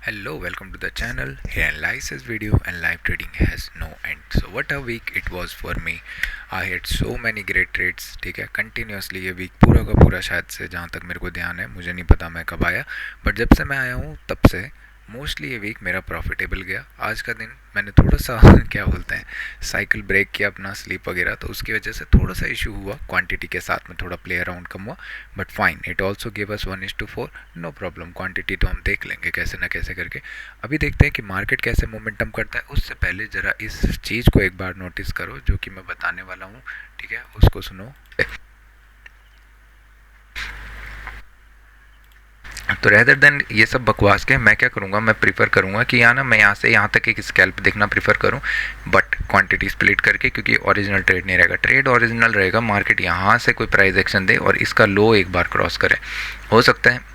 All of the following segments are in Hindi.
Hello, welcome to the channel. Here lies this video and live trading has no end. So what a week it was for me. I had so many great trades. ठीक है, कंटिन्यूसली ये वीक पूरा का पूरा शायद से जहाँ तक मेरे को ध्यान है, मुझे नहीं पता मैं कब आया, बट जब से मैं आया हूँ तब से मोस्टली ये वीक मेरा प्रॉफिटेबल गया। आज का दिन मैंने थोड़ा सा क्या बोलते हैं साइकिल ब्रेक किया अपना स्लीप वगैरह, तो उसकी वजह से थोड़ा सा इशू हुआ, क्वांटिटी के साथ में थोड़ा प्ले अराउंड कम हुआ, but fine it also give us 1:4। No problem, quantity तो हम देख लेंगे कैसे ना कैसे करके। अभी देखते हैं कि मार्केट कैसे मोमेंटम करता है। उससे पहले ज़रा इस चीज़ को एक बार नोटिस करो जो कि मैं बताने वाला हूँ, ठीक है, उसको सुनो। तो रेदर देन ये सब बकवास के मैं क्या करूँगा, मैं प्रीफर करूँगा कि यहाँ ना मैं यहाँ से यहाँ तक एक स्कैल्प देखना प्रीफर करूँ, बट क्वांटिटी स्प्लिट करके, क्योंकि ओरिजिनल ट्रेड नहीं रहेगा। ट्रेड ओरिजिनल रहेगा, मार्केट यहाँ से कोई प्राइस एक्शन दे और इसका लो एक बार क्रॉस करे, हो सकता है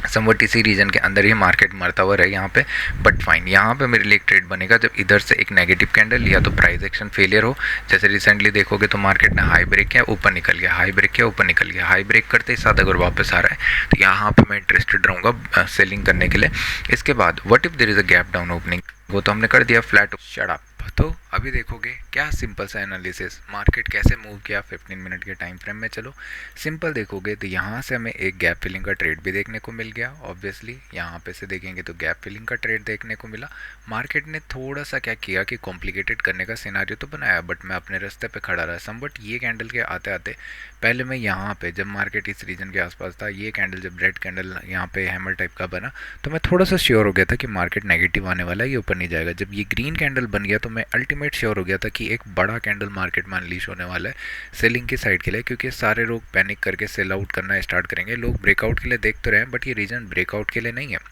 समवट इसी रीजन के अंदर ही मार्केट मरता हुआ रहे यहाँ पे, बट फाइन यहाँ पे मेरे लिए एक ट्रेड बनेगा जब इधर से एक नेगेटिव कैंडल या तो प्राइस एक्शन फेलियर हो। जैसे रिसेंटली देखोगे तो मार्केट ने हाई ब्रेक किया, ऊपर निकल गया, हाई ब्रेक किया, ऊपर निकल गया, हाई ब्रेक करते ही साथ अगर वापस आ रहा है तो यहाँ पे मैं इंटरेस्टेड रहूँगा सेलिंग करने के लिए। इसके बाद what if there is a gap down opening, वो तो हमने कर दिया फ्लैट, शट अप। तो अभी देखोगे क्या सिंपल सा एनालिसिस, मार्केट कैसे मूव किया 15 मिनट के टाइम फ्रेम में। चलो सिंपल देखोगे तो यहाँ से हमें एक गैप फिलिंग का ट्रेड भी देखने को मिल गया। ऑब्वियसली यहाँ पे से देखेंगे तो गैप फिलिंग का ट्रेड देखने को मिला। मार्केट ने थोड़ा सा क्या किया कि कॉम्प्लिकेटेड करने का सिनारियो तो बनाया, बट मैं अपने रास्ते पे खड़ा रहा समबट। ये कैंडल के आते आते पहले मैं यहाँ पे, जब मार्केट इस रीजन के आसपास था, ये कैंडल जब रेड कैंडल यहाँ पे हैमर टाइप का बना, तो मैं थोड़ा सा श्योर हो गया था कि मार्केट नेगेटिव आने वाला है, ये ऊपर नहीं जाएगा। जब ये ग्रीन कैंडल बन गया तो मैं अल्टीमेट श्योर हो गया था कि एक बड़ा कैंडल मार्केट में अनलीश होने वाला है सेलिंग की साइड के लिए, क्योंकि सारे लोग पैनिक करके सेल आउट करना स्टार्ट करेंगे। लोग ब्रेकआउट के लिए देख तो रहे हैं, बट ये रीजन ब्रेकआउट के लिए नहीं है।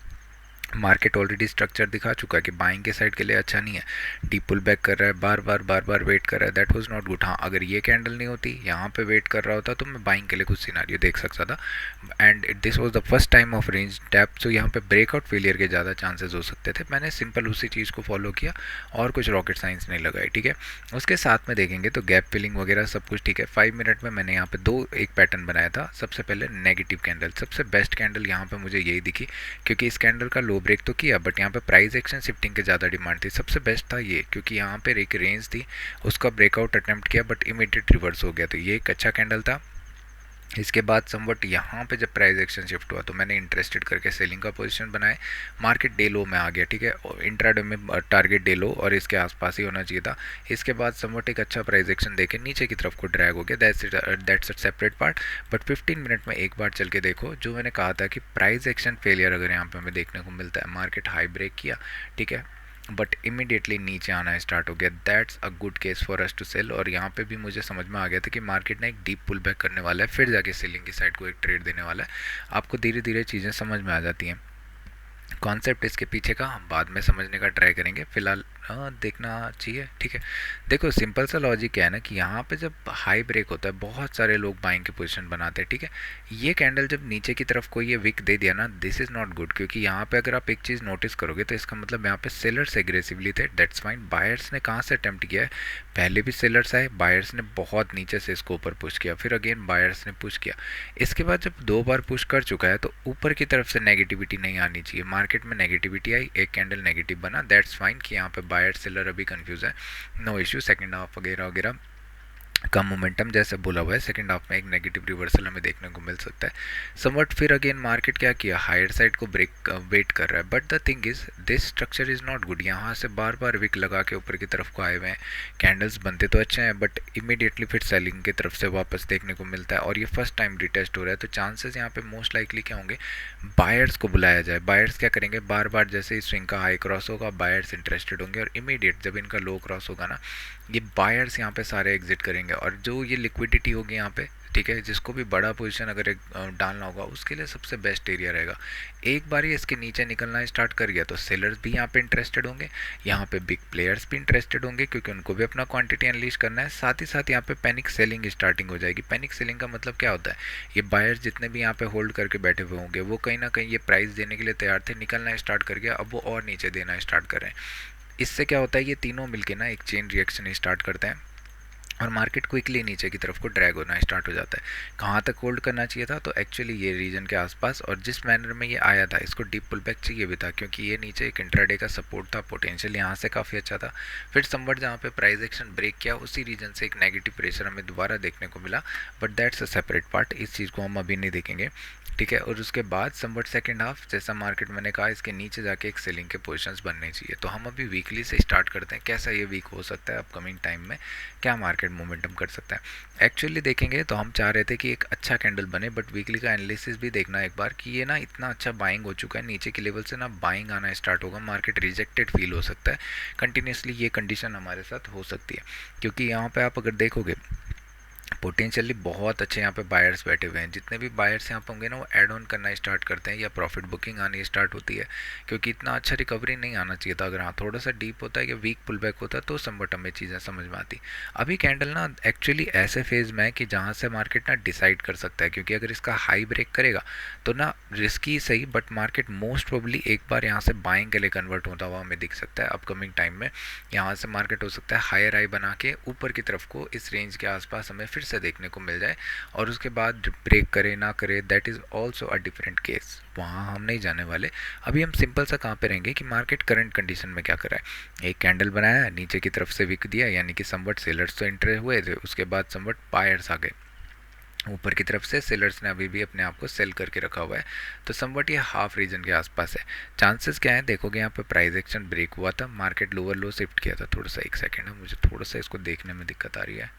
मार्केट ऑलरेडी स्ट्रक्चर दिखा चुका है कि बाइंग के साइड के लिए अच्छा नहीं है, डीप पुल बैक कर रहा है, बार बार वेट कर रहा है, दैट वाज नॉट गुड। हाँ, अगर ये कैंडल नहीं होती, यहाँ पे वेट कर रहा होता, तो मैं बाइंग के लिए कुछ सिनारियो देख सकता था। And this was the first time of range tap, तो यहाँ पे ब्रेकआउट फेलियर के ज़्यादा चांसेस हो सकते थे। मैंने सिंपल उसी चीज़ को फॉलो किया और कुछ रॉकेट साइंस नहीं लगाई, ठीक है। उसके साथ में देखेंगे तो गैप फिलिंग वगैरह सब कुछ ठीक है। 5 मिनट में मैंने यहाँ पे एक पैटर्न बनाया था। सबसे पहले नेगेटिव कैंडल, सबसे बेस्ट कैंडल यहाँ पे मुझे यही दिखी, क्योंकि इस कैंडल का लो ब्रेक तो किया, बट यहाँ पे प्राइस एक्शन शिफ्टिंग की ज़्यादा डिमांड थी। सबसे बेस्ट था ये, क्योंकि यहाँ पे एक रेंज थी, उसका ब्रेकआउट अटेम्प्ट किया, बट इमीडिएट रिवर्स हो गया, तो ये एक अच्छा कैंडल था। इसके बाद समवट यहाँ पे जब प्राइस एक्शन शिफ्ट हुआ तो मैंने इंटरेस्टेड करके सेलिंग का पोजीशन बनाए। मार्केट डे लो में आ गया, ठीक है, इंट्राडे में टारगेट डे लो और इसके आसपास ही होना चाहिए था। इसके बाद समवट एक अच्छा प्राइस एक्शन देके नीचे की तरफ को ड्रैग हो गया, that's a separate part. But 15 minute में एक बार चल के देखो, जो मैंने कहा था कि प्राइस एक्शन फेलियर अगर यहाँ पे हमें देखने को मिलता है, मार्केट हाई ब्रेक किया, ठीक है, बट इमीडिएटली नीचे आना स्टार्ट हो गया, that's a good case for us to sell. और यहाँ पे भी मुझे समझ में आ गया था कि मार्केट ने एक डीप पुल बैक करने वाला है, फिर जाके सेलिंग की साइड को एक ट्रेड देने वाला है। आपको धीरे धीरे चीज़ें समझ में आ जाती हैं। कॉन्सेप्ट इसके पीछे का हम बाद में समझने का ट्राई करेंगे, फिलहाल देखना चाहिए, ठीक है। देखो सिंपल सा लॉजिक क्या है ना, कि यहाँ पे जब हाई ब्रेक होता है बहुत सारे लोग बाइंग की पोजीशन बनाते हैं, ठीक है। ये कैंडल जब नीचे की तरफ को ये विक दे दिया ना, दिस इज़ नॉट गुड, क्योंकि यहाँ पे अगर आप एक चीज़ नोटिस करोगे तो इसका मतलब यहाँ पे सेलर्स एग्रेसिवली थे, दैट्स फाइन। बायर्स ने कहाँ से अटेम्प्ट किया है, पहले भी सेलर्स आए, बायर्स ने बहुत नीचे से इसको ऊपर पुश किया, फिर अगेन बायर्स ने पुश किया। इसके बाद जब 2 बार पुश कर चुका है तो ऊपर की तरफ से नेगेटिविटी नहीं आनी चाहिए। मार्केट में नेगेटिविटी आई, एक कैंडल नेगेटिव बना, दैट्स फाइन कि यहाँ पे बायर सेलर अभी कंफ्यूज है, नो इश्यू। सेकंड हाफ वगैरह वगैरह कम मोमेंटम जैसे बोला हुआ है, सेकंड हाफ में एक नेगेटिव रिवर्सल हमें देखने को मिल सकता है समवट। फिर अगेन मार्केट क्या किया, हायर साइड को ब्रेक वेट कर रहा है, but the thing is this structure is not good. यहाँ से बार बार विक लगा के ऊपर की तरफ को आए हुए हैं, कैंडल्स बनते तो अच्छे हैं, बट इमीडिएटली फिर सेलिंग की तरफ से वापस देखने को मिलता है, और ये फर्स्ट टाइम रिटेस्ट हो रहा है। तो चांसेस यहाँ पे मोस्ट लाइकली क्या होंगे, बायर्स को बुलाया जाए। बायर्स क्या करेंगे, बार बार जैसे ही स्विंग का हाई क्रॉस होगा बायर्स इंटरेस्टेड होंगे, और इमीडिएट जब इनका लो क्रॉस होगा ना, ये बायर्स यहाँ पे सारे एग्जिट करेंगे, और जो ये लिक्विडिटी होगी यहाँ पे, ठीक है, जिसको भी बड़ा पोजीशन अगर एक डालना होगा उसके लिए सबसे बेस्ट एरिया रहेगा। एक बार ही इसके नीचे निकलना स्टार्ट कर गया तो सेलर्स भी यहाँ पे इंटरेस्टेड होंगे, यहाँ पे बिग प्लेयर्स भी इंटरेस्टेड होंगे, क्योंकि उनको भी अपना क्वांटिटी अनलीश करना है। साथ ही साथ यहाँ पे पैनिक सेलिंग स्टार्टिंग हो जाएगी। पैनिक सेलिंग का मतलब क्या होता है, ये बायर्स जितने भी यहाँ पे होल्ड करके बैठे हुए होंगे वो कहीं ना कहीं ये प्राइस देने के लिए तैयार थे, निकलना स्टार्ट कर गया, अब वो और नीचे देना स्टार्ट कर रहे हैं। इससे क्या होता है, ये तीनों मिलके ना एक चेन रिएक्शन स्टार्ट करते हैं। और मार्केट क्विकली नीचे की तरफ को ड्रैग होना स्टार्ट हो जाता है। कहाँ तक होल्ड करना चाहिए था, तो एक्चुअली ये रीजन के आसपास, और जिस मैनर में ये आया था इसको डीप पुल बैक चाहिए भी था, क्योंकि ये नीचे एक इंट्राडे का सपोर्ट था, पोटेंशियल यहाँ से काफ़ी अच्छा था। फिर समवट जहाँ पे प्राइस एक्शन ब्रेक किया उसी रीजन से एक नेगेटिव प्रेशर हमें दोबारा देखने को मिला, but that's a separate part, इस चीज़ को हम अभी नहीं देखेंगे, ठीक है। और उसके बाद समवट सेकंड हाफ जैसा मार्केट मैंने कहा इसके नीचे जाके एक सेलिंग के पोजीशंस बनने चाहिए। तो हम अभी वीकली से स्टार्ट करते हैं, कैसा ये वीक हो सकता है अपकमिंग टाइम में, क्या मार्केट मोमेंटम कर सकता है। एक्चुअली देखेंगे तो हम चाह रहे थे कि एक अच्छा कैंडल बने, बट वीकली का एनालिसिस भी देखना एक बार कि ये ना इतना अच्छा बाइंग हो चुका है, नीचे के लेवल से ना बाइंग आना स्टार्ट होगा, मार्केट रिजेक्टेड फील हो सकता है कंटिन्यूसली, ये कंडीशन हमारे साथ हो सकती है। क्योंकि यहाँ पे आप अगर देखोगे पोटेंशियली बहुत अच्छे यहाँ पे बायर्स बैठे हुए हैं, जितने भी बायर्स यहाँ पे होंगे ना वो ऐड ऑन करना स्टार्ट करते हैं या प्रॉफिट बुकिंग आनी स्टार्ट होती है, क्योंकि इतना अच्छा रिकवरी नहीं आना चाहिए था। अगर हाँ थोड़ा सा डीप होता है या वीक पुल बैक होता है तो समवट हमें चीज़ें समझ में आती। अभी कैंडल ना एक्चुअली ऐसे फेज़ में है कि जहाँ से मार्केट ना डिसाइड कर सकता है, क्योंकि अगर इसका हाई ब्रेक करेगा तो ना रिस्की सही, बट मार्केट मोस्ट प्रोबेबली एक बार यहाँ से बाइंग के लिए कन्वर्ट होता हुआ हमें दिख सकता है अपकमिंग टाइम में। यहाँ से मार्केट हो सकता है हायर हाई बना के ऊपर की तरफ को इस रेंज के आसपास हमें फिर से देखने को मिल जाए, और उसके बाद ब्रेक करे ना करे that is also a different case, वहाँ हम नहीं जाने वाले। अभी हम सिंपल सा कहाँ पे रहेंगे कि मार्केट करंट कंडीशन में क्या कर रहा है। एक कैंडल बनाया नीचे की तरफ से विक दिया, यानी कि समवट सेलर्स तो एंटर हुए थे, उसके बाद समवट बायर्स आ गए ऊपर की तरफ से, सेलर्स ने अभी भी अपने आप को सेल करके रखा हुआ है, तो समवट ये हाफ रीजन के आसपास है। चांसेस क्या है देखोगे, यहाँ पे प्राइस एक्शन ब्रेक हुआ था, मार्केट लोअर लो शिफ्ट किया था, थोड़ा सा एक सेकेंड है, मुझे थोड़ा सा इसको देखने में दिक्कत आ रही है,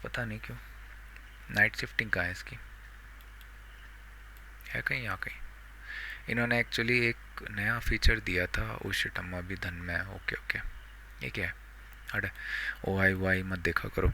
पता नहीं क्यों। नाइट शिफ्टिंग कहाँ है इसकी, है कहीं यहाँ कहीं, इन्होंने एक्चुअली एक नया फीचर दिया था। ओ शिट, हम अभी धन में है, ओके ओके, ये क्या है, हट, ओ आई वाई मत देखा करो।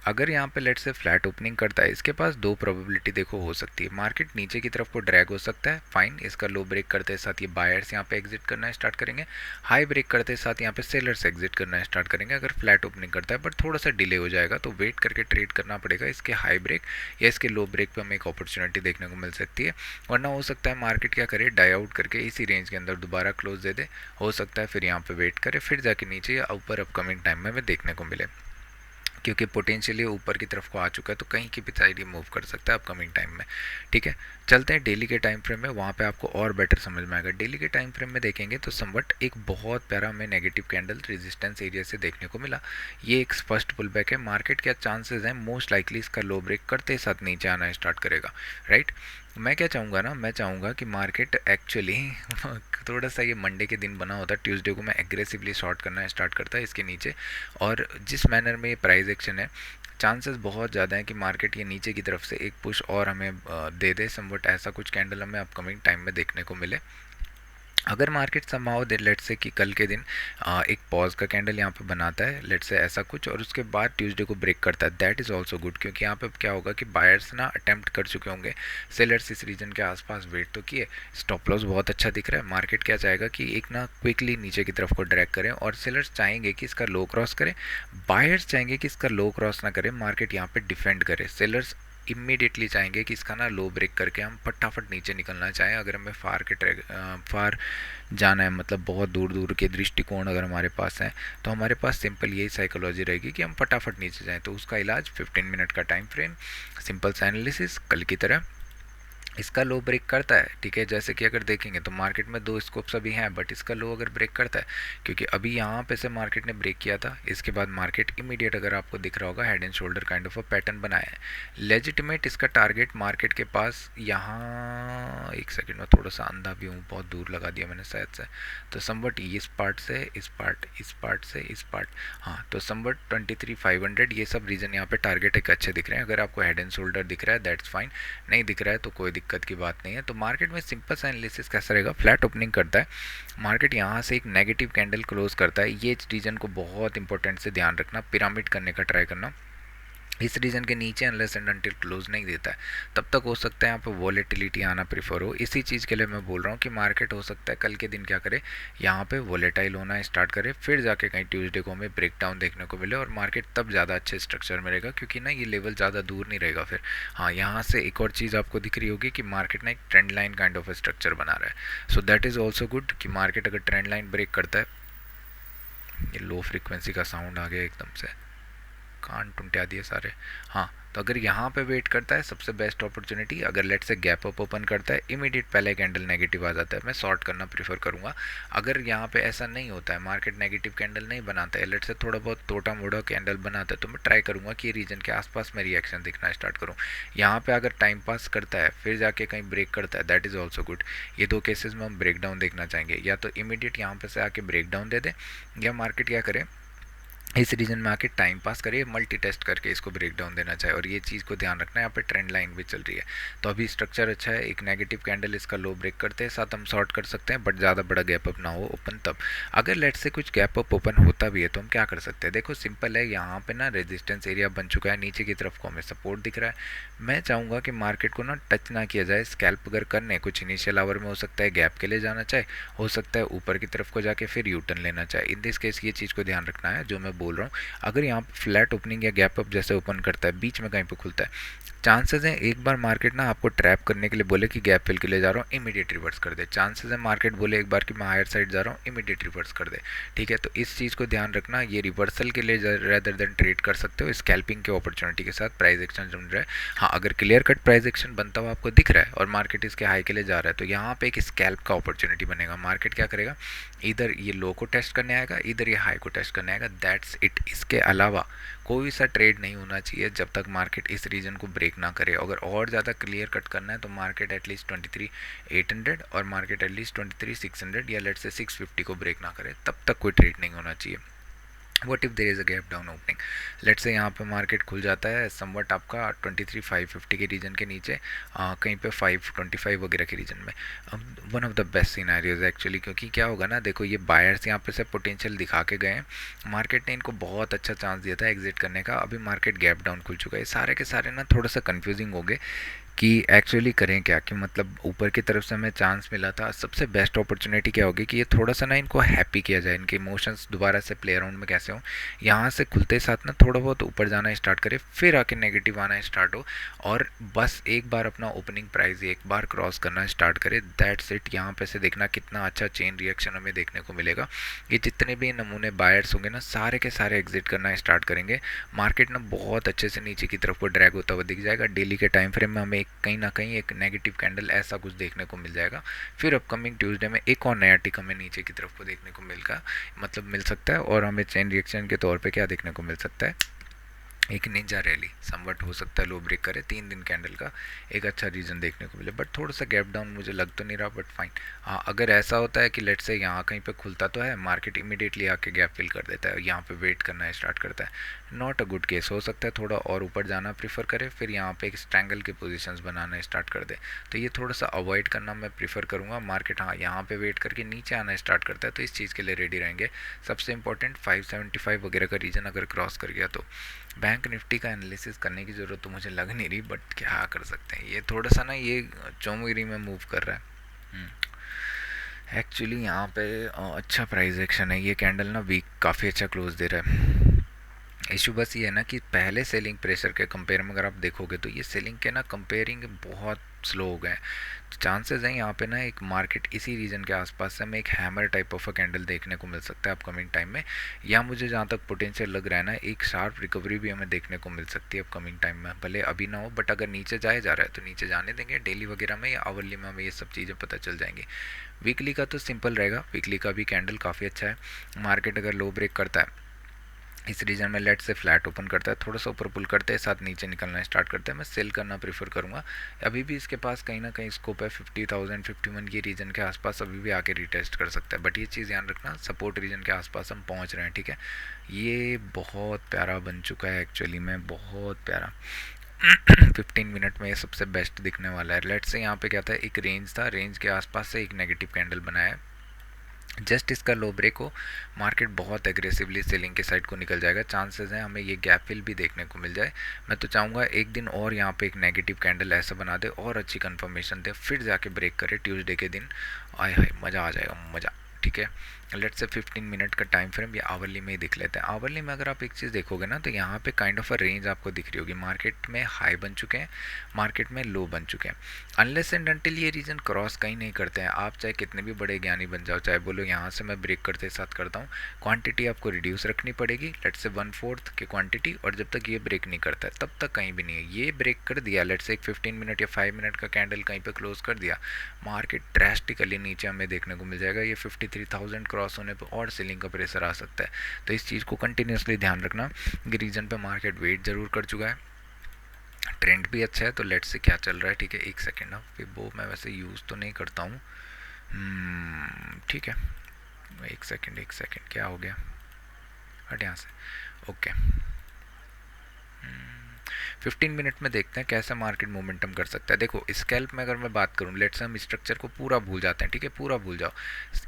अगर यहाँ पे लेट से फ्लैट ओपनिंग करता है, इसके पास दो प्रोबेबिलिटी देखो हो सकती है, मार्केट नीचे की तरफ को ड्रैग हो सकता है, फाइन, इसका लो ब्रेक करते साथ ये बायर्स यहाँ पे एग्जिट करना स्टार्ट करेंगे, हाई ब्रेक करते साथ यहाँ पे सेलर्स एग्जिट करना स्टार्ट करेंगे अगर फ्लैट ओपनिंग करता है, बट थोड़ा सा डिले हो जाएगा, तो वेट करके ट्रेड करना पड़ेगा इसके हाई ब्रेक या इसके लो ब्रेक पर हमें एक अपॉर्चुनिटी देखने को मिल सकती है। वरना हो सकता है मार्केट क्या करे, डाई आउट करके इसी रेंज के अंदर दोबारा क्लोज दे दे, हो सकता है फिर यहाँ पे वेट करे, फिर जाके नीचे या ऊपर अपकमिंग टाइम में हमें देखने को मिले, क्योंकि पोटेंशियली ऊपर की तरफ को आ चुका है, तो कहीं की भी साइड ही मूव कर सकता है अपकमिंग टाइम में, ठीक है। चलते हैं डेली के टाइम फ्रेम में, वहाँ पे आपको और बेटर समझ में आएगा। डेली के टाइम फ्रेम में देखेंगे तो समवट एक बहुत प्यारा हमें नेगेटिव कैंडल रेजिस्टेंस एरिया से देखने को मिला, ये एक फर्स्ट पुल बैक है। मार्केट क्या चांसेस हैं, मोस्ट लाइकली इसका लो ब्रेक करते साथ नीचे आना स्टार्ट करेगा, राइट। मैं क्या चाहूँगा ना, मैं चाहूँगा कि मार्केट एक्चुअली थोड़ा सा ये मंडे के दिन बना होता, ट्यूसडे को मैं एग्रेसिवली शॉर्ट करना स्टार्ट करता है इसके नीचे, और जिस मैनर में ये प्राइस एक्शन है चांसेस बहुत ज़्यादा है कि मार्केट ये नीचे की तरफ से एक पुश और हमें दे दे, समवट ऐसा कुछ कैंडल हमें अपकमिंग टाइम में देखने को मिले। अगर मार्केट समहाउ दे लेट से कि कल के दिन एक पॉज का कैंडल यहाँ पे बनाता है लेट से ऐसा कुछ, और उसके बाद ट्यूसडे को ब्रेक करता है, दैट इज़ ऑल्सो गुड, क्योंकि यहाँ पे क्या होगा कि बायर्स ना अटेम्प्ट कर चुके होंगे, सेलर्स इस रीजन के आसपास वेट तो किए, स्टॉप लॉस बहुत अच्छा दिख रहा है। मार्केट क्या चाहेगा कि एक ना क्विकली नीचे की तरफ को ड्रैग करें, और सेलर्स चाहेंगे कि इसका लो क्रॉस करे, बायर्स चाहेंगे कि इसका लो क्रॉस ना करे, मार्केट यहाँ पे डिफेंड करे। सेलर्स इमीडिएटली चाहेंगे कि इसका ना लो ब्रेक करके हम फटाफट नीचे निकलना चाहें, अगर हमें फार जाना है, मतलब बहुत दूर दूर के दृष्टिकोण अगर हमारे पास है, तो हमारे पास सिंपल यही साइकोलॉजी रहेगी कि हम फटाफट नीचे जाएं। तो उसका इलाज 15 मिनट का टाइम फ्रेम, सिंपल सा एनालिसिस, कल की तरह इसका लो ब्रेक करता है, ठीक है। जैसे कि अगर देखेंगे तो मार्केट में दो स्कोप्स अभी हैं, बट इसका लो अगर ब्रेक करता है, क्योंकि अभी यहाँ पे से मार्केट ने ब्रेक किया था, इसके बाद मार्केट इमीडिएट अगर आपको दिख रहा होगा head and shoulder kind of a pattern बनाया है, लेजिटिमेट इसका टारगेट मार्केट के पास यहाँ, एक सेकेंड में थोड़ा सा अंधा भी हूँ, बहुत दूर लगा दिया मैंने शायद से, तो समवट इस पार्ट से इस पार्ट, इस पार्ट से इस पार्ट, हाँ, तो समवट 23,500 ये सब रीजन यहाँ पे टारगेट एक अच्छे दिख रहे हैं। अगर आपको हेड एंड शोल्डर दिख रहा है दैट्स फाइन, नहीं दिख रहा है तो कोई दिक्कत की बात नहीं है। तो मार्केट में सिंपल सा एनालिसिस कैसा रहेगा, फ्लैट ओपनिंग करता है मार्केट, यहाँ से एक नेगेटिव कैंडल क्लोज करता है, ये रीजन को बहुत इंपॉर्टेंट से ध्यान रखना, पिरामिड करने का ट्राई करना, इस रीजन के नीचे अनलेस एंड अनटिल क्लोज नहीं देता है तब तक हो सकता है यहाँ पे वॉलेटिलिटी आना प्रीफर हो। इसी चीज़ के लिए मैं बोल रहा हूँ कि मार्केट हो सकता है कल के दिन क्या करे, यहाँ पे वॉलेटाइल होना स्टार्ट करे, फिर जाके कहीं ट्यूसडे को हमें ब्रेकडाउन देखने को मिले, और मार्केट तब ज़्यादा अच्छे स्ट्रक्चर में रहेगा, क्योंकि ना ये लेवल ज़्यादा दूर नहीं रहेगा फिर। हाँ, यहाँ से एक और चीज़ आपको दिख रही होगी कि मार्केट ना एक trend line kind of structure बना रहा है, so that is also good कि मार्केट अगर ट्रेंड लाइन ब्रेक करता है, ये लो फ्रिक्वेंसी का साउंड आ गया एकदम से, कान टुंटिया दिए सारे। हाँ, तो अगर यहाँ पे वेट करता है सबसे बेस्ट अपॉर्चुनिटी, अगर लेट से गैप अप ओपन करता है इमीडिएट पहले कैंडल नेगेटिव आ जाता है, मैं शॉर्ट करना प्रीफर करूँगा। अगर यहाँ पे ऐसा नहीं होता है, मार्केट नेगेटिव कैंडल नहीं बनाता है, लेट से थोड़ा बहुत टोटा मोटा कैंडल बनाता है, तो मैं ट्राई करूँगा कि ये रीजन के आसपास में रिएक्शन दिखना स्टार्ट करूँ। यहाँ पे अगर टाइम पास करता है फिर जाके कहीं ब्रेक करता है, दैट इज़ ऑल्सो गुड। ये दो केसेस में हम ब्रेक डाउन देखना चाहेंगे, या तो इमीडिएट यहाँ पे से आके ब्रेक डाउन दे दे, या मार्केट क्या करे इस रीजन में आके टाइम पास करिए, मल्टी टेस्ट करके इसको ब्रेक डाउन देना चाहिए। और ये चीज़ को ध्यान रखना है, यहाँ पे ट्रेंड लाइन भी चल रही है, तो अभी स्ट्रक्चर अच्छा है, एक नेगेटिव कैंडल इसका लो ब्रेक करते हैं, साथ हम शॉर्ट कर सकते हैं, बट ज़्यादा बड़ा गैप अप ना हो ओपन तब। अगर लेट से कुछ गैप अप ओपन होता भी है तो हम क्या कर सकते हैं, देखो सिंपल है, यहाँ पे ना रेजिस्टेंस एरिया बन चुका है, नीचे की तरफ को हमें सपोर्ट दिख रहा है। मैं चाहूँगा कि मार्केट को ना टच ना किया जाए, स्कैल्प अगर करने कुछ इनिशियल आवर में हो सकता है गैप के लिए जाना चाहे, हो सकता है ऊपर की तरफ को जाके फिर यूटर्न लेना चाहे। इन दिस केस ये चीज़ को ध्यान रखना है जो मैं बोल रहा हूँ। अगर यहाँ पे फ्लैट ओपनिंग या गैप अप जैसे ओपन करता है, बीच में कहीं पे खुलता है, चांसेस हैं एक बार मार्केट ना आपको ट्रैप करने के लिए बोले कि गैप फिल के लिए जा रहा हूँ, इमीडिएट रिवर्स कर दे। चांसेस है मार्केट बोले एक बार कि मैं हायर साइड जा रहा हूँ, इमीडिएट रिवर्स कर दे। ठीक है, तो इस चीज़ को ध्यान रखना, ये रिवर्सल के लिए रेदर देन ट्रेड कर सकते हो स्कैल्पिंग के अपॉर्चुनिटी के साथ। प्राइस एक्शन बन रहा है, हाँ अगर क्लियर कट प्राइस एक्शन बनता हुआ आपको दिख रहा है और मार्केट इसके हाई के लिए जा रहा है, तो यहाँ पे एक स्कैल्प का अपॉर्चुनिटी बनेगा। मार्केट क्या करेगा, इधर ये लो को टेस्ट करने आएगा, इधर ये हाई को टेस्ट करने आएगा, दैट्स इट। इसके अलावा कोई सा ट्रेड नहीं होना चाहिए जब तक मार्केट इस रीजन को ब्रेक ना करे। अगर और ज़्यादा क्लियर कट करना है तो मार्केट एटलीस्ट 23,800 और मार्केट एटलीस्ट 23,600 या लेट से 650 को ब्रेक ना करे, तब तक कोई ट्रेड नहीं होना चाहिए। What if there is a gap down opening, लेट से यहाँ पे मार्केट खुल जाता है समवट आपका 23,550 के रीजन के नीचे, कहीं पे 525 वगैरह के रीजन में, one of the best scenarios actually. क्योंकि क्या होगा ना, देखो ये बायर्स यहाँ पे से पोटेंशियल दिखा के गए हैं, मार्केट ने इनको बहुत अच्छा चांस दिया था एग्जिट करने का, अभी मार्केट गैप डाउन खुल चुका है। सारे के सारे ना थोड़ा सा कन्फ्यूजिंग हो गए कि एक्चुअली करें क्या, कि मतलब ऊपर की तरफ से हमें चांस मिला था, सबसे बेस्ट अपॉर्चुनिटी क्या होगी कि ये थोड़ा सा ना इनको हैप्पी किया जाए, इनके इमोशंस दोबारा से प्ले अराउंड में कैसे हो, यहाँ से खुलते साथ ना थोड़ा बहुत ऊपर जाना स्टार्ट करे, फिर आके नेगेटिव आना स्टार्ट हो, और बस एक बार अपना ओपनिंग प्राइस एक बार क्रॉस करना स्टार्ट करे, दैट्स इट। यहाँ पे से देखना कितना अच्छा चेन रिएक्शन हमें देखने को मिलेगा। ये जितने भी नमूने बायर्स होंगे ना, सारे के सारे एग्जिट करना स्टार्ट करेंगे, मार्केट ना बहुत अच्छे से नीचे की तरफ को ड्रैग होता हुआ दिख जाएगा। डेली के टाइम फ्रेम में हमें कहीं ना कहीं एक नेगेटिव कैंडल ऐसा कुछ देखने को मिल जाएगा, फिर अपकमिंग ट्यूसडे में एक और नया टिक हमें नीचे की तरफ को देखने को मिल सकता है। और हमें चेन रिएक्शन के तौर पे क्या देखने को मिल सकता है, एक निंजा रैली समवट हो सकता है, लो ब्रेक करे 3 दिन कैंडल का, एक अच्छा रीजन देखने को मिले, बट थोड़ा सा गैप डाउन मुझे लग तो नहीं रहा, बट फाइन। हाँ, अगर ऐसा होता है कि लेट से यहाँ कहीं पे खुलता तो है, मार्केट इमीडिएटली आके गैप फिल कर देता है, यहाँ पे वेट करना स्टार्ट करता है, नॉट अ गुड केस। हो सकता है थोड़ा और ऊपर जाना प्रीफर करे, फिर यहाँ पे एक स्ट्रैंगल के पोजीशंस बनाना स्टार्ट कर दे, तो ये थोड़ा सा अवॉइड करना मैं प्रीफर करूँगा। मार्केट हाँ यहाँ पे वेट करके नीचे आना स्टार्ट करता है तो इस चीज़ के लिए रेडी रहेंगे। सबसे इंपॉर्टेंट 575 वगैरह का रीजन अगर क्रॉस कर गया तो बैंक निफ्टी का एनालिसिस करने की ज़रूरत तो मुझे लग नहीं रही, बट क्या कर सकते हैं, ये थोड़ा सा ना ये चौमगिरी में मूव कर रहा है। एक्चुअली यहाँ पे अच्छा प्राइस एक्शन है, ये कैंडल ना वीक काफ़ी अच्छा क्लोज दे रहा है। इशू बस ये है ना कि पहले सेलिंग प्रेशर के कंपेयर में अगर आप देखोगे तो ये सेलिंग के ना कंपेयरिंग बहुत स्लो हो गए, तो चांसेस हैं यहाँ पे ना एक मार्केट इसी रीजन के आसपास से हमें एक hammer type of a candle देखने को मिल सकता है अपकमिंग टाइम में, या मुझे जहाँ तक पोटेंशियल लग रहा है ना एक शार्प रिकवरी भी हमें देखने को मिल सकती है अपकमिंग टाइम में, भले अभी ना हो, बट अगर नीचे जाए जा रहा है तो नीचे जाने देंगे। डेली वगैरह में या आवरली में हमें ये सब चीज़ें पता चल जाएंगी। वीकली का तो सिंपल रहेगा, वीकली का भी कैंडल काफ़ी अच्छा है। मार्केट अगर लो ब्रेक करता है इस रीजन में, लेट से फ्लैट ओपन करता है, थोड़ा सा ऊपर पुल करते हैं, साथ नीचे निकलना स्टार्ट करता है, मैं सेल करना प्रीफर करूँगा। अभी भी इसके पास कहीं ना कहीं स्कोप है 50,000 51 के रीजन के आसपास अभी भी आके रिटेस्ट कर सकता है, बट ये चीज़ ध्यान रखना सपोर्ट रीजन के आसपास हम पहुँच रहे हैं। ठीक है, ये बहुत प्यारा बन चुका है एक्चुअली में, बहुत प्यारा 15 मिनट में ये सबसे बेस्ट दिखने वाला है। लेट से यहाँ पे क्या था, एक रेंज था, रेंज के आसपास से एक नेगेटिव कैंडल बनाया, जस्ट इसका लो ब्रेक हो मार्केट बहुत एग्रेसिवली सेलिंग के साइड को निकल जाएगा, चांसेस हैं हमें ये गैप फिल भी देखने को मिल जाए। मैं तो चाहूँगा एक दिन और यहाँ पे एक नेगेटिव कैंडल ऐसा बना दे और अच्छी कंफर्मेशन दे, फिर जाके ब्रेक करे ट्यूसडे के दिन, आय हाय मज़ा आ जाएगा, मज़ा। ठीक है, लेट्स से 15 मिनट का टाइम फ्रेम या आवरली में ही दिख लेते हैं। आवरली में अगर आप एक चीज़ देखोगे ना, तो यहाँ पे काइंड ऑफ अ रेंज आपको दिख रही होगी। मार्केट में हाई बन चुके हैं, मार्केट में लो बन चुके हैं। अनलेस एंड अनटिल ये रीजन क्रॉस कहीं नहीं करते हैं, आप चाहे कितने भी बड़े ज्ञानी बन जाओ, चाहे बोलो यहाँ से मैं ब्रेक करते साथ करता हूँ, क्वांटिटी आपको रिड्यूस रखनी पड़ेगी, लेट्स से 1/4 की क्वांटिटी, और जब तक ये ब्रेक नहीं करता है तब तक कहीं भी नहीं है। ये ब्रेक कर दिया, लेट्स से एक 15 मिनट या 5 मिनट का कैंडल कहीं पे क्लोज कर दिया, मार्केट ड्रास्टिकली नीचे हमें देखने को मिल जाएगा। ये 53,000 क्रॉस होने पर और सेलिंग का प्रेशर आ सकता है। तो इस चीज़ को कंटिन्यूसली ध्यान रखना कि रीजन पे मार्केट वेट ज़रूर कर चुका है, ट्रेंड भी अच्छा है। तो लेट्स से क्या चल रहा है, ठीक है, एक सेकेंड। अब वो मैं वैसे यूज़ तो नहीं करता हूँ, ठीक है, एक सेकेंड, क्या हो गया, हट यहाँ से, ओके। 15 मिनट में देखते हैं कैसा मार्केट मोमेंटम कर सकता है। देखो स्कैल्प में अगर मैं बात करूँ, लेट्स से हम स्ट्रक्चर को पूरा भूल जाते हैं, ठीक है, पूरा भूल जाओ,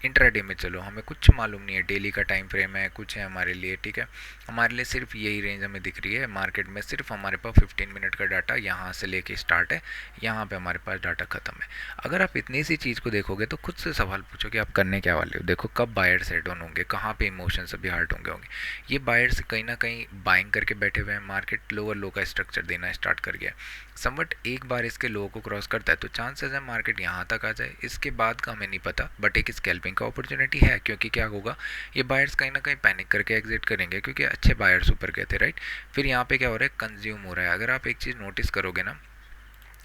इंट्राडे में चलो, हमें कुछ मालूम नहीं है, डेली का टाइम फ्रेम है, कुछ है हमारे लिए, ठीक है, हमारे लिए सिर्फ यही रेंज हमें दिख रही है। मार्केट में सिर्फ हमारे पास 15 मिनट का डाटा यहाँ से लेके स्टार्ट है, यहाँ पे हमारे पास डाटा खत्म है। अगर आप इतनी सी चीज़ को देखोगे तो खुद से सवाल पूछो कि आप करने क्या वाले हो। देखो कब बायर सेट ऑन होंगे, कहाँ पे इमोशंस अभी हार्ट होंगे। ये बायर्स कहीं ना कहीं बाइंग करके बैठे हुए हैं, मार्केट लोअर लो का स्ट्रक्चर देना स्टार्ट कर गया समवट। एक बार इसके लो को क्रॉस करता है तो चांसेस है मार्केट यहाँ तक आ जाए, इसके बाद का हमें नहीं पता, बट एक स्कैल्पिंग का अपॉर्चुनिटी है। क्योंकि क्या होगा, ये बायर्स कहीं ना कहीं पैनिक करके एग्जिट करेंगे, क्योंकि अच्छे बायर्स ऊपर गए थे, राइट। फिर यहाँ पे क्या हो रहा है, कंज्यूम हो रहा है। अगर आप एक चीज़ नोटिस करोगे ना,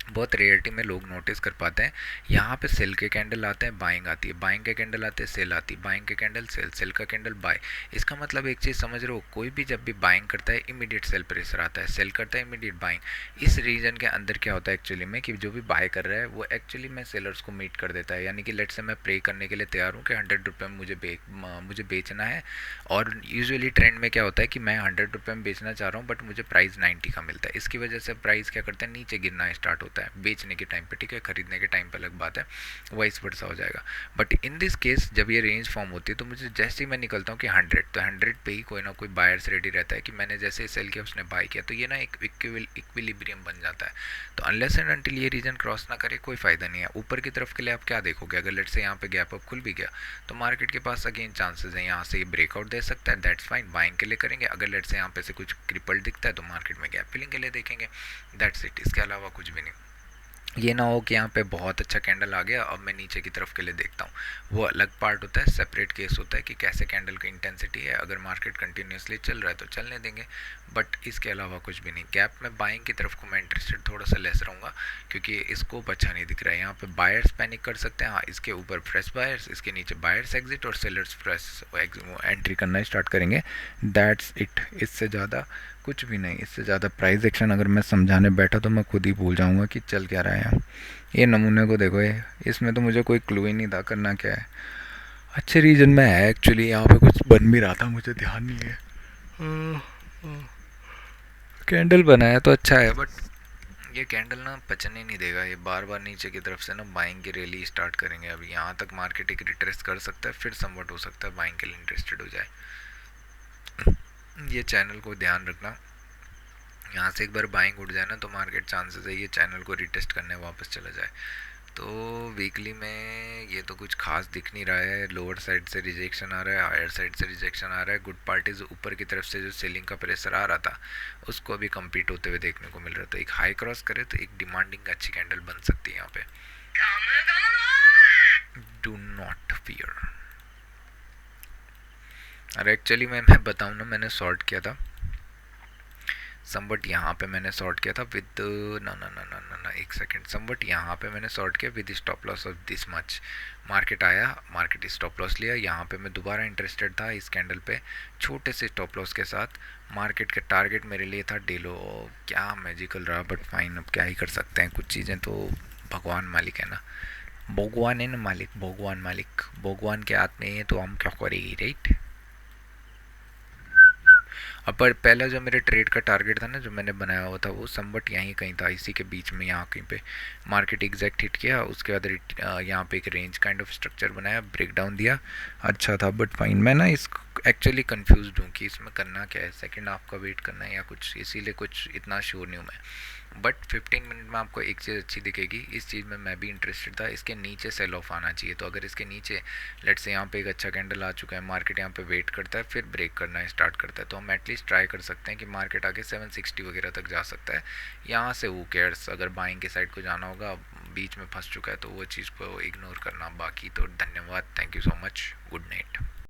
बहुत रेयरिटी में लोग नोटिस कर पाते हैं, यहाँ पे सेल के कैंडल आते हैं, बाइंग आती है, बाइंग के कैंडल आते हैं, सेल आती है, बाइंग के कैंडल सेल, सेल का कैंडल बाय। इसका मतलब एक चीज़ समझ रहे हो, कोई भी जब भी बाइंग करता है इमीडिएट सेल प्रेशर आता है, सेल करता है इमीडिएट बाइंग। इस रीजन के अंदर क्या होता है एक्चुअली में, कि जो भी बाय कर रहा है वो एक्चुअली में सेलर्स को मीट कर देता है। यानी कि लेट से मैं प्रे करने के लिए तैयार हूँ कि 100 रुपये में मुझे बेचना है, और यूजुअली ट्रेंड में क्या होता है कि मैं 100 रुपये में बेचना चाह रहा हूँ, बट मुझे प्राइस 90 का मिलता है। इसकी वजह से प्राइस क्या करता है, नीचे गिरना स्टार्ट होता है बेचने के टाइम पे, ठीक है, खरीदने के टाइम पे अलग बात है, वाइस वर्सा हो जाएगा। बट इन दिस केस जब ये रेंज फॉर्म होती है तो मुझे जैसे ही मैं निकलता हूँ कि 100, तो 100 पे ही कोई ना कोई बायर्स रेडी रहता है कि मैंने जैसे सेल किया उसने बाय किया, तो ये ना एक इक्विलिब्रियम बन जाता है। तो अनलेस एंड अनटिल ये रीजन क्रॉस ना करे कोई फायदा नहीं है। ऊपर की तरफ के लिए आप क्या देखोगे, अगर लेट से यहाँ पे गैप अप खुल भी गया तो मार्केट के पास अगेन चांसेस है यहाँ से ये ब्रेकआउट दे सकता है, दैट्स फाइन, बाइंग के लिए करेंगे। अगर लेट से यहाँ पे से कुछ क्रिपल दिखता है तो मार्केट में गैप फिलिंग के लिए देखेंगे, दैट्स इट, इसके अलावा कुछ भी नहीं। ये ना हो कि यहाँ पे बहुत अच्छा कैंडल आ गया, अब मैं नीचे की तरफ के लिए देखता हूँ, वो अलग पार्ट होता है, सेपरेट केस होता है कि कैसे कैंडल की इंटेंसिटी है। अगर मार्केट कंटिन्यूसली चल रहा है तो चलने देंगे, बट इसके अलावा कुछ भी नहीं। गैप में बाइंग की तरफ को मैं इंटरेस्टेड थोड़ा सा लेस रहूँगा, क्योंकि इसको अच्छा नहीं दिख रहा है। यहाँ पे बायर्स पैनिक कर सकते हैं, हाँ, इसके ऊपर फ्रेश बायर्स, इसके नीचे बायर्स एग्जिट और सेलर्स फ्रेश एंट्री करना स्टार्ट करेंगे, दैट्स इट। इससे ज़्यादा कुछ भी नहीं। इससे ज़्यादा प्राइस एक्शन अगर मैं समझाने बैठा तो मैं खुद ही भूल जाऊंगा कि चल क्या रहा है यहाँ। ये नमूने को देखो, ये इसमें तो मुझे कोई क्लू ही नहीं था करना क्या है। अच्छे रीजन में है एक्चुअली, यहाँ पे कुछ बन भी रहा था, मुझे ध्यान नहीं है। कैंडल बनाया तो अच्छा है, बट ये कैंडल ना पचने नहीं देगा, ये बार बार नीचे की तरफ से ना बाइंग की रैली स्टार्ट करेंगे। अभी यहाँ तक मार्केट एक रिट्रेस कर सकता है, फिर समवट हो सकता है बाइंग के लिए इंटरेस्टेड हो जाए। ये चैनल को ध्यान रखना, यहाँ से एक बार बाइंग उठ जाए ना तो मार्केट चांसेस है ये चैनल को रिटेस्ट करने वापस चला जाए। तो वीकली में ये तो कुछ खास दिख नहीं रहा है, लोअर साइड से रिजेक्शन आ रहा है, हायर साइड से रिजेक्शन आ रहा है। गुड पार्टीज ऊपर की तरफ से जो सेलिंग का प्रेशर आ रहा था उसको अभी कंप्लीट होते हुए देखने को मिल रहा था। एक हाई क्रॉस करे तो एक डिमांडिंग अच्छी कैंडल बन सकती है यहाँ पे। Do not fear. अरे एक्चुअली मैं बताऊँ ना, मैंने शॉर्ट किया था समवट, यहाँ पे मैंने शॉर्ट किया था विद ना ना ना ना ना ना एक सेकेंड, समवट यहाँ पे मैंने शॉर्ट किया with stop loss of this much. Market आया, मार्केट स्टॉप लॉस लिया, यहाँ पे मैं दोबारा इंटरेस्टेड था इस कैंडल पे छोटे से स्टॉप लॉस के साथ। मार्केट का टारगेट मेरे लिए था डेलो, क्या मैजिकल रहा, बट फाइन, अब क्या ही कर सकते हैं, कुछ चीज़ें तो भगवान मालिक है ना, भगवान है ना मालिक, भगवान मालिक, भगवान के हाथ में है तो हम क्या करेंगे, राइट। अब पर पहला जो मेरे ट्रेड का टारगेट था ना, जो मैंने बनाया हुआ था, वो समवट यहीं कहीं था, इसी के बीच में, यहाँ कहीं पे मार्केट एग्जैक्ट हिट किया। उसके बाद यहाँ पे एक रेंज काइंड ऑफ स्ट्रक्चर बनाया, ब्रेक डाउन दिया, अच्छा था, बट फाइन। मैं ना इस एक्चुअली कंफ्यूज्ड हूँ कि इसमें करना क्या है, सेकंड हाफ का वेट करना है या कुछ, इसीलिए कुछ इतना श्योर नहीं हूँ मैं। बट 15 मिनट में आपको एक चीज़ अच्छी दिखेगी, इस चीज़ में मैं भी इंटरेस्टेड था, इसके नीचे सेल ऑफ आना चाहिए। तो अगर इसके नीचे लेट से यहाँ पे एक अच्छा कैंडल आ चुका है, मार्केट यहाँ पे वेट करता है, फिर ब्रेक करना स्टार्ट करता है, तो हम एटलीस्ट ट्राई कर सकते हैं कि मार्केट आगे 760 वगैरह तक जा सकता है। यहाँ से वो केयर्स, अगर बाइंग के साइड को जाना होगा, बीच में फंस चुका है तो वो चीज़ को इग्नोर करना। बाकी तो धन्यवाद, thank you so much, good night.